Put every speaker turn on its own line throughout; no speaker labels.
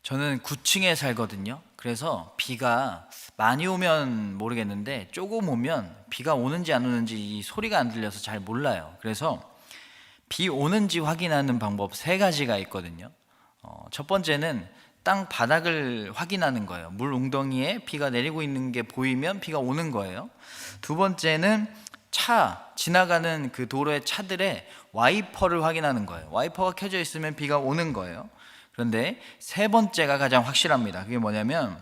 저는 9층에 살거든요. 그래서 비가 많이 오면 모르겠는데 조금 오면 비가 오는지 안 오는지 이 소리가 안 들려서 잘 몰라요. 그래서 비 오는지 확인하는 방법 세 가지가 있거든요. 첫 번째는 땅 바닥을 확인하는 거예요. 물 웅덩이에 비가 내리고 있는 게 보이면 비가 오는 거예요. 두 번째는 지나가는 그 도로의 차들의 와이퍼를 확인하는 거예요. 와이퍼가 켜져 있으면 비가 오는 거예요. 그런데 세 번째가 가장 확실합니다. 그게 뭐냐면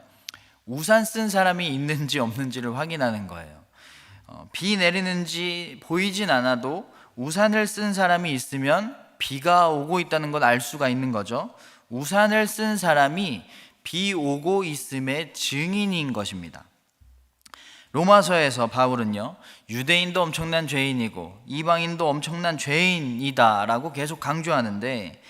우산 쓴 사람이 있는지 없는지를 확인하는 거예요. 비 내리는지 보이진 않아도 우산을 쓴 사람이 있으면 비가 오고 있다는 걸 알 수가 있는 거죠. 우산을 쓴 사람이 비 오고 있음의 증인인 것입니다. 로마서에서 바울은요, 유대인도 엄청난 죄인이고 이방인도 엄청난 죄인이다 라고 계속 강조하는데,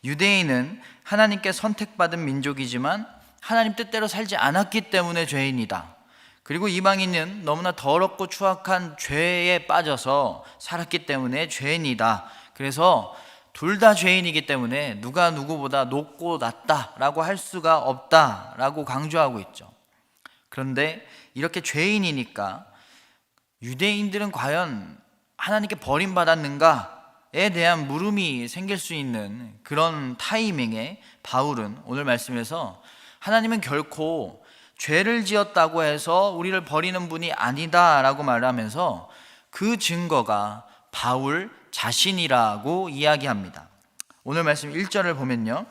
유대인은 하나님께 선택받은 민족이지만 하나님 뜻대로 살지 않았기 때문에 죄인이다. 그리고 이방인은 너무나 더럽고 추악한 죄에 빠져서 살았기 때문에 죄인이다. 그래서 둘 다 죄인이기 때문에 누가 누구보다 높고 낮다라고 할 수가 없다라고 강조하고 있죠. 그런데 이렇게 죄인이니까 유대인들은 과연 하나님께 버림받았는가에 대한 물음이 생길 수 있는 그런 타이밍에 바울은 오늘 말씀에서 하나님은 결코 죄를 지었다고 해서 우리를 버리는 분이 아니다라고 말하면서 그 증거가 바울 자신이라고 이야기합니다. 오늘 말씀 1절을 보면요,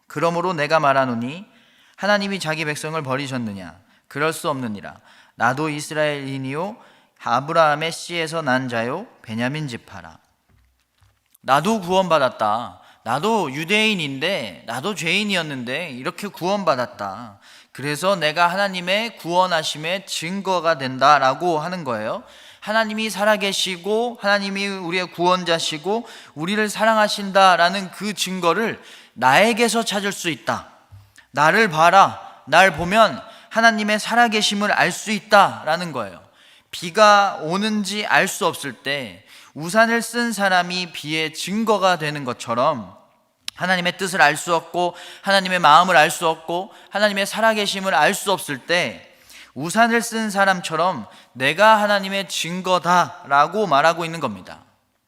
그러므로 내가 말하노니 하나님이 자기 백성을 버리셨느냐? 그럴 수 없느니라. 나도 이스라엘인이요 아브라함의 씨에서 난 자요 베냐민 지파라. 나도 구원받았다. 나도 유대인인데 나도 죄인이었는데 이렇게 구원받았다. 그래서 내가 하나님의 구원하심의 증거가 된다라고 하는 거예요. 하나님이 살아계시고 하나님이 우리의 구원자시고 우리를 사랑하신다라는 그 증거를 나에게서 찾을 수 있다. 나를 봐라. 날 보면 하나님의 살아계심을 알 수 있다라는 거예요. 비가 오는지 알 수 없을 때 우산을 쓴 사람이 비의 증거가 되는 것처럼 하나님의 뜻을 알 수 없고 하나님의 마음을 알 수 없고 하나님의 살아계심을 알 수 없을 때 우산을 쓴 사람처럼 내가 하나님의 증거다라고 말하고 있는 겁니다.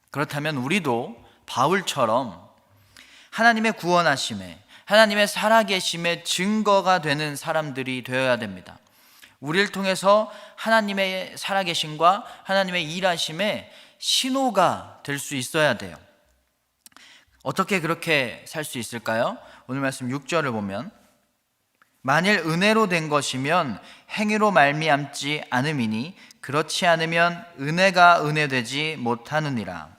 그렇다면 우리도 바울처럼 하나님의 구원하심에 하나님의 살아계심의 증거가 되는 사람들이 되어야 됩니다. 우리를 통해서 하나님의 살아계심과 하나님의 일하심의 신호가 될 수 있어야 돼요. 어떻게 그렇게 살 수 있을까요? 오늘 말씀 6절을 보면 만일 은혜로 된 것이면 행위로 말미암지 않음이니 그렇지 않으면 은혜가 은혜되지 못하느니라.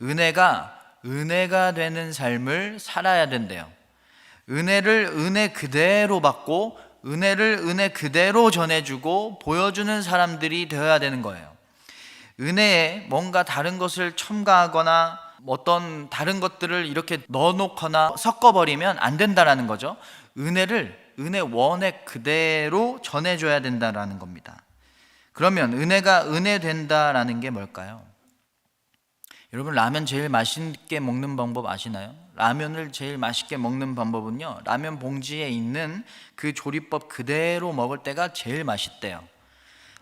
은혜가 되는 삶을 살아야 된대요. 은혜를 은혜 그대로 받고 은혜를 은혜 그대로 전해주고 보여주는 사람들이 되어야 되는 거예요. 은혜에 뭔가 다른 것을 첨가하거나 어떤 다른 것들을 이렇게 넣어놓거나 섞어버리면 안 된다라는 거죠. 은혜를 은혜 원액 그대로 전해줘야 된다라는 겁니다. 그러면 은혜가 은혜 된다라는 게 뭘까요? 여러분, 라면 제일 맛있게 먹는 방법 아시나요? 라면을 제일 맛있게 먹는 방법은요, 라면 봉지에 있는 그 조리법 그대로 먹을 때가 제일 맛있대요.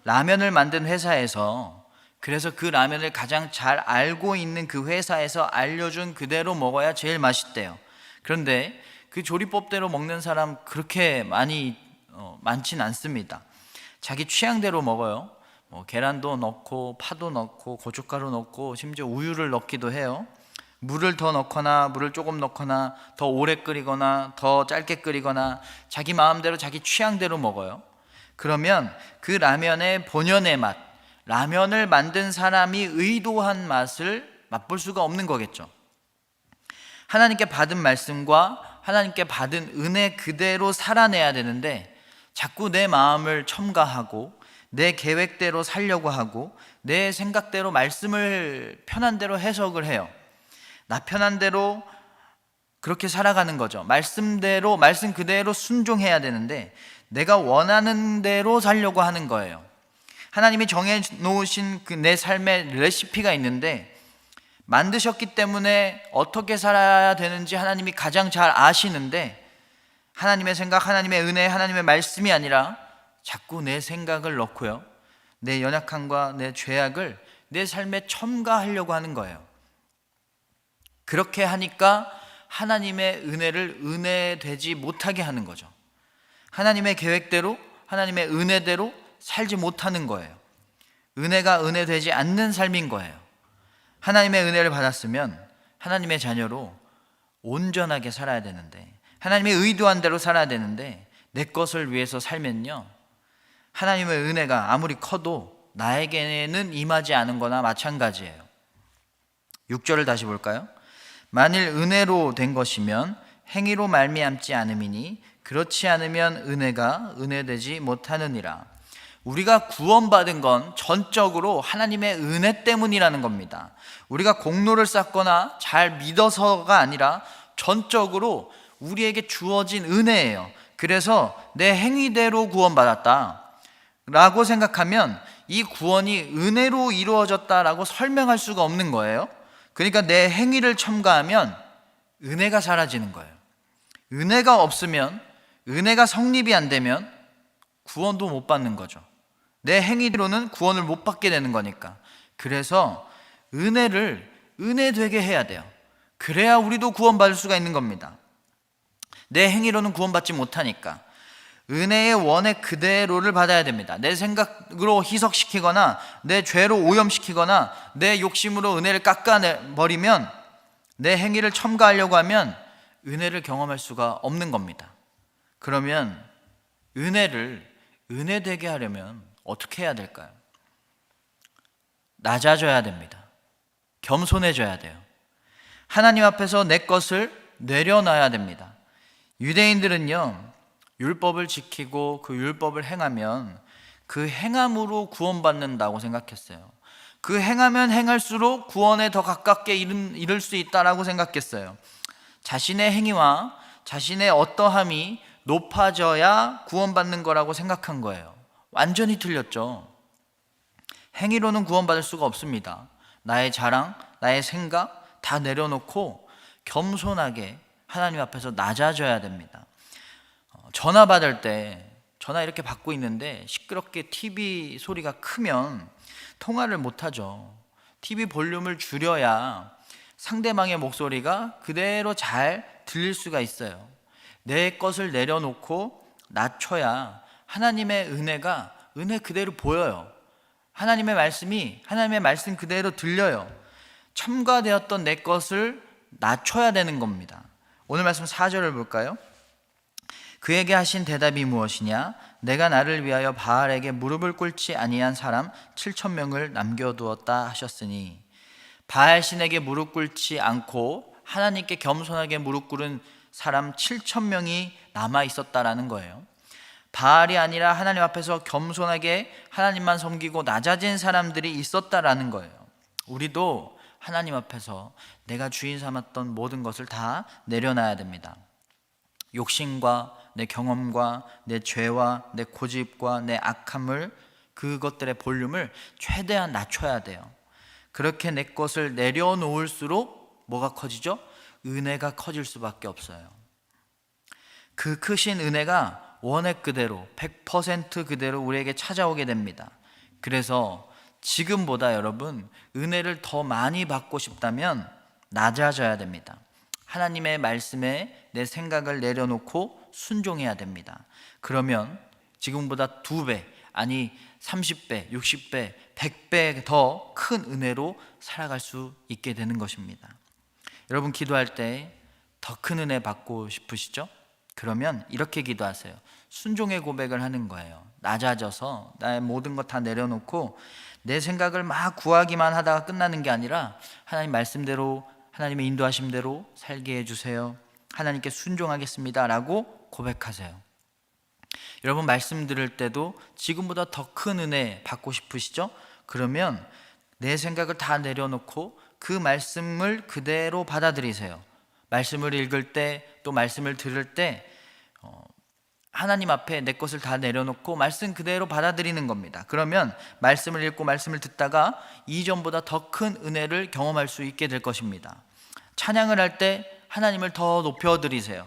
라면을 만든 회사에서, 그래서 그 라면을 가장 잘 알고 있는 그 회사에서 알려준 그대로 먹어야 제일 맛있대요. 그런데 그 조리법대로 먹는 사람 그렇게 많진 않습니다. 자기 취향대로 먹어요. 계란도 넣고 파도 넣고 고춧가루 넣고 심지어 우유를 넣기도 해요. 물을 더 넣거나 물을 조금 넣거나 더 오래 끓이거나 더 짧게 끓이거나 자기 마음대로 자기 취향대로 먹어요. 그러면 그 라면의 본연의 맛, 라면을 만든 사람이 의도한 맛을 맛볼 수가 없는 거겠죠. 하나님께 받은 말씀과 하나님께 받은 은혜 그대로 살아내야 되는데 자꾸 내 마음을 첨가하고 내 계획대로 살려고 하고 내 생각대로 말씀을 편한 대로 해석을 해요. 나 편한 대로 그렇게 살아가는 거죠. 말씀 그대로 순종해야 되는데 내가 원하는 대로 살려고 하는 거예요. 하나님이 정해 놓으신 그 내 삶의 레시피가 있는데 만드셨기 때문에 어떻게 살아야 되는지 하나님이 가장 잘 아시는데 하나님의 생각, 하나님의 은혜, 하나님의 말씀이 아니라 자꾸 내 생각을 넣고요, 내 연약함과 내 죄악을 내 삶에 첨가하려고 하는 거예요. 그렇게 하니까 하나님의 은혜를 은혜되지 못하게 하는 거죠. 하나님의 계획대로, 하나님의 은혜대로 살지 못하는 거예요. 은혜가 은혜되지 않는 삶인 거예요. 하나님의 은혜를 받았으면 하나님의 자녀로 온전하게 살아야 되는데, 하나님의 의도한 대로 살아야 되는데, 내 것을 위해서 살면요, 하나님의 은혜가 아무리 커도 나에게는 임하지 않은 거나 마찬가지예요. 6절을 다시 볼까요? 만일 은혜로 된 것이면 행위로 말미암지 않음이니 그렇지 않으면 은혜가 은혜되지 못하느니라. 우리가 구원받은 건 전적으로 하나님의 은혜 때문이라는 겁니다. 우리가 공로를 쌓거나 잘 믿어서가 아니라 전적으로 우리에게 주어진 은혜예요. 그래서 내 행위대로 구원받았다 라고 생각하면 이 구원이 은혜로 이루어졌다라고 설명할 수가 없는 거예요. 그러니까 내 행위를 첨가하면 은혜가 사라지는 거예요. 은혜가 없으면, 은혜가 성립이 안 되면 구원도 못 받는 거죠. 내 행위로는 구원을 못 받게 되는 거니까. 그래서 은혜를 은혜되게 해야 돼요. 그래야 우리도 구원받을 수가 있는 겁니다. 내 행위로는 구원받지 못하니까 은혜의 원액 그대로를 받아야 됩니다. 내 생각으로 희석시키거나 내 죄로 오염시키거나 내 욕심으로 은혜를 깎아버리면, 내 행위를 첨가하려고 하면 은혜를 경험할 수가 없는 겁니다. 그러면 은혜를 은혜되게 하려면 어떻게 해야 될까요? 낮아져야 됩니다. 겸손해져야 돼요. 하나님 앞에서 내 것을 내려놔야 됩니다. 유대인들은요, 율법을 지키고 그 율법을 행하면 그 행함으로 구원받는다고 생각했어요. 그 행하면 행할수록 구원에 더 가깝게 이를 수 있다라고 생각했어요. 자신의 행위와 자신의 어떠함이 높아져야 구원받는 거라고 생각한 거예요. 완전히 틀렸죠. 행위로는 구원받을 수가 없습니다. 나의 자랑, 나의 생각 다 내려놓고 겸손하게 하나님 앞에서 낮아져야 됩니다. 전화 받을 때, 전화 이렇게 받고 있는데 시끄럽게 TV 소리가 크면 통화를 못하죠. TV 볼륨을 줄여야 상대방의 목소리가 그대로 잘 들릴 수가 있어요. 내 것을 내려놓고 낮춰야 하나님의 은혜가 은혜 그대로 보여요. 하나님의 말씀이 하나님의 말씀 그대로 들려요. 첨가되었던 내 것을 낮춰야 되는 겁니다. 오늘 말씀 4절을 볼까요? 그에게 하신 대답이 무엇이냐? 내가 나를 위하여 바알에게 무릎을 꿇지 아니한 사람 7,000명을 남겨두었다 하셨으니, 바알 신에게 무릎 꿇지 않고 하나님께 겸손하게 무릎 꿇은 사람 7,000명이 남아 있었다라는 거예요. 바알이 아니라 하나님 앞에서 겸손하게 하나님만 섬기고 낮아진 사람들이 있었다라는 거예요. 우리도 하나님 앞에서 내가 주인 삼았던 모든 것을 다 내려놔야 됩니다. 욕심과 내 경험과 내 죄와 내 고집과 내 악함을, 그것들의 볼륨을 최대한 낮춰야 돼요. 그렇게 내 것을 내려놓을수록 뭐가 커지죠? 은혜가 커질 수밖에 없어요. 그 크신 은혜가 원액 그대로 100% 그대로 우리에게 찾아오게 됩니다. 그래서 지금보다 여러분 은혜를 더 많이 받고 싶다면 낮아져야 됩니다. 하나님의 말씀에 내 생각을 내려놓고 순종해야 됩니다. 그러면 지금보다 2배, 아니 30배, 60배, 100배 더 큰 은혜로 살아갈 수 있게 되는 것입니다. 여러분 기도할 때 더 큰 은혜 받고 싶으시죠? 그러면 이렇게 기도하세요. 순종의 고백을 하는 거예요. 낮아져서 나의 모든 것 다 내려놓고 내 생각을 막 구하기만 하다가 끝나는 게 아니라 하나님 말씀대로, 하나님의 인도하심대로 살게 해주세요. 하나님께 순종하겠습니다 라고 고백하세요. 여러분 말씀 들을 때도 지금보다 더 큰 은혜 받고 싶으시죠? 그러면 내 생각을 다 내려놓고 그 말씀을 그대로 받아들이세요. 말씀을 읽을 때, 또 말씀을 들을 때 하나님 앞에 내 것을 다 내려놓고 말씀 그대로 받아들이는 겁니다. 그러면 말씀을 읽고 말씀을 듣다가 이전보다 더 큰 은혜를 경험할 수 있게 될 것입니다. 찬양을 할 때 하나님을 더 높여드리세요.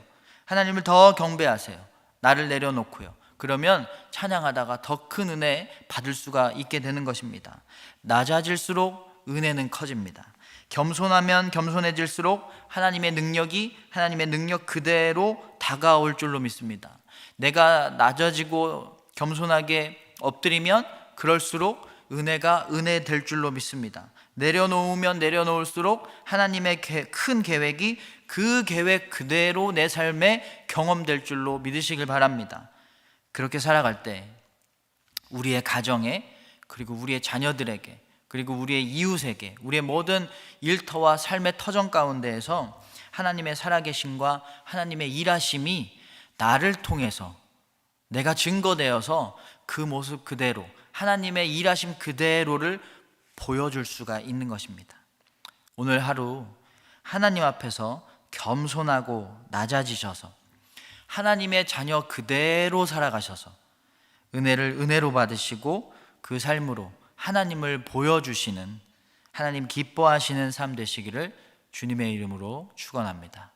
하나님을 더 경배하세요. 나를 내려놓고요. 그러면 찬양하다가 더 큰 은혜 받을 수가 있게 되는 것입니다. 낮아질수록 은혜는 커집니다. 겸손하면 겸손해질수록 하나님의 능력 그대로 다가올 줄로 믿습니다. 내가 낮아지고 겸손하게 엎드리면 그럴수록 은혜가 은혜 될 줄로 믿습니다. 내려놓으면 내려놓을수록 하나님의 큰 계획이 그 계획 그대로 내 삶에 경험될 줄로 믿으시길 바랍니다. 그렇게 살아갈 때 우리의 가정에, 그리고 우리의 자녀들에게, 그리고 우리의 이웃에게, 우리의 모든 일터와 삶의 터전 가운데에서 하나님의 살아계심과 하나님의 일하심이 나를 통해서 내가 증거되어서 그 모습 그대로 하나님의 일하심 그대로를 보여줄 수가 있는 것입니다. 오늘 하루 하나님 앞에서 겸손하고 낮아지셔서 하나님의 자녀 그대로 살아가셔서 은혜를 은혜로 받으시고 그 삶으로 하나님을 보여주시는, 하나님 기뻐하시는 삶 되시기를 주님의 이름으로 축원합니다.